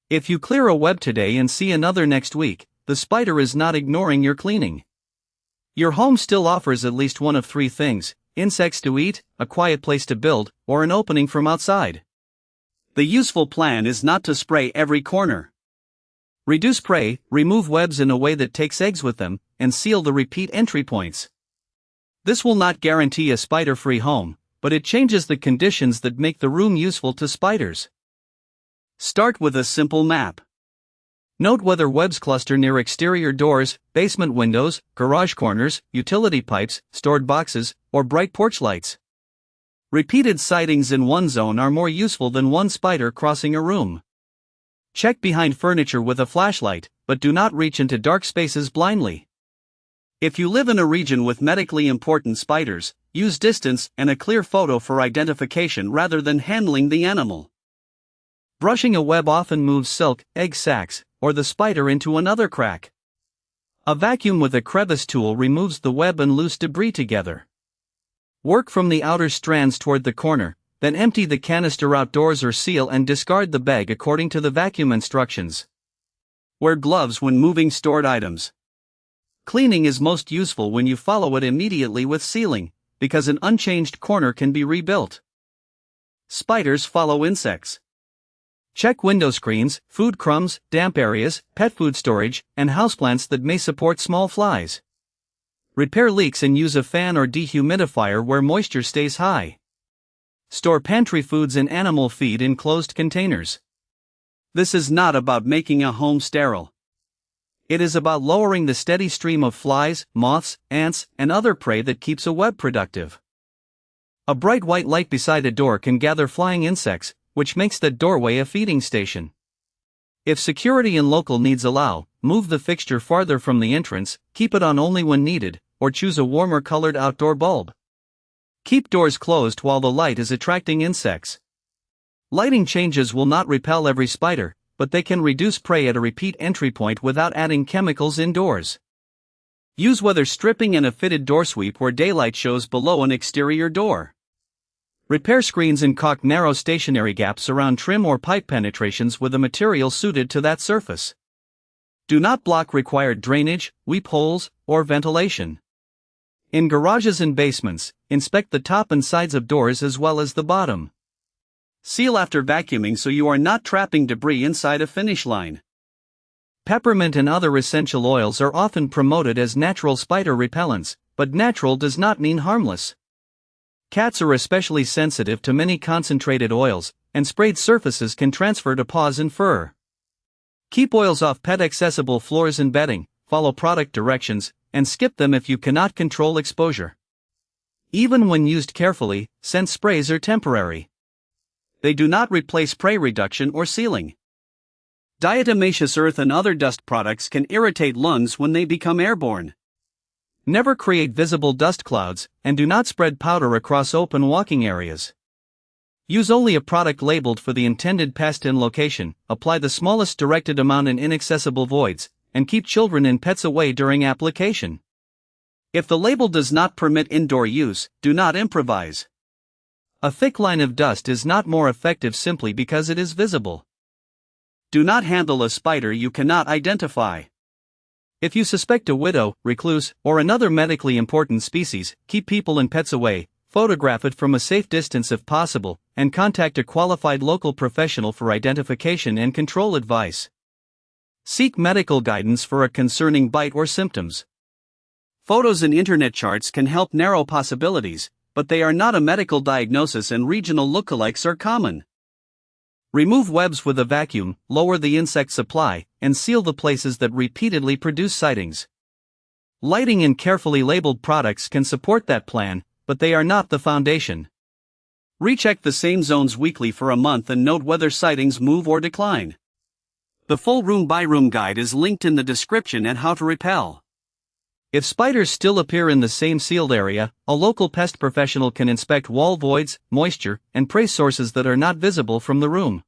If you clear a web today and see another next week, the spider is not ignoring your cleaning. Your home still offers at least one of three things: insects to eat, a quiet place to build, or an opening from outside. The useful plan is not to spray every corner. Reduce prey, remove webs in a way that takes eggs with them, and seal the repeat entry points. This will not guarantee a spider-free home, but it changes the conditions that make the room useful to spiders. Start with a simple map. Note whether webs cluster near exterior doors, basement windows, garage corners, utility pipes, stored boxes, or bright porch lights. Repeated sightings in one zone are more useful than one spider crossing a room. Check behind furniture with a flashlight, but do not reach into dark spaces blindly. If you live in a region with medically important spiders, use distance and a clear photo for identification rather than handling the animal. Brushing a web often moves silk, egg sacs, or the spider into another crack. A vacuum with a crevice tool removes the web and loose debris together. Work from the outer strands toward the corner, then empty the canister outdoors or seal and discard the bag according to the vacuum instructions. Wear gloves when moving stored items. Cleaning is most useful when you follow it immediately with sealing, because an unchanged corner can be rebuilt. Spiders follow insects. Check window screens, food crumbs, damp areas, pet food storage, and houseplants that may support small flies. Repair leaks and use a fan or dehumidifier where moisture stays high. Store pantry foods and animal feed in closed containers. This is not about making a home sterile. It is about lowering the steady stream of flies, moths, ants, and other prey that keeps a web productive. A bright white light beside a door can gather flying insects, which makes the doorway a feeding station. If security and local needs allow, move the fixture farther from the entrance, keep it on only when needed, or choose a warmer colored outdoor bulb. Keep doors closed while the light is attracting insects. Lighting changes will not repel every spider, but they can reduce prey at a repeat entry point without adding chemicals indoors. Use weather stripping and a fitted door sweep where daylight shows below an exterior door. Repair screens and caulk narrow stationary gaps around trim or pipe penetrations with a material suited to that surface. Do not block required drainage, weep holes, or ventilation. In garages and basements, inspect the top and sides of doors as well as the bottom. Seal after vacuuming so you are not trapping debris inside a finish line. Peppermint and other essential oils are often promoted as natural spider repellents, but natural does not mean harmless. Cats are especially sensitive to many concentrated oils, and sprayed surfaces can transfer to paws and fur. Keep oils off pet-accessible floors and bedding, follow product directions, and skip them if you cannot control exposure. Even when used carefully, scent sprays are temporary. They do not replace prey reduction or sealing. Diatomaceous earth and other dust products can irritate lungs when they become airborne. Never create visible dust clouds, and do not spread powder across open walking areas. Use only a product labeled for the intended pest and location, apply the smallest directed amount in inaccessible voids, and keep children and pets away during application. If the label does not permit indoor use, do not improvise. A thick line of dust is not more effective simply because it is visible. Do not handle a spider you cannot identify. If you suspect a widow, recluse, or another medically important species, keep people and pets away, photograph it from a safe distance if possible, and contact a qualified local professional for identification and control advice. Seek medical guidance for a concerning bite or symptoms. Photos and internet charts can help narrow possibilities, but they are not a medical diagnosis and regional lookalikes are common. Remove webs with a vacuum, lower the insect supply, and seal the places that repeatedly produce sightings. Lighting and carefully labeled products can support that plan, but they are not the foundation. Recheck the same zones weekly for a month and note whether sightings move or decline. The full room-by-room guide is linked in the description at HowToRepel. If spiders still appear in the same sealed area, a local pest professional can inspect wall voids, moisture, and prey sources that are not visible from the room.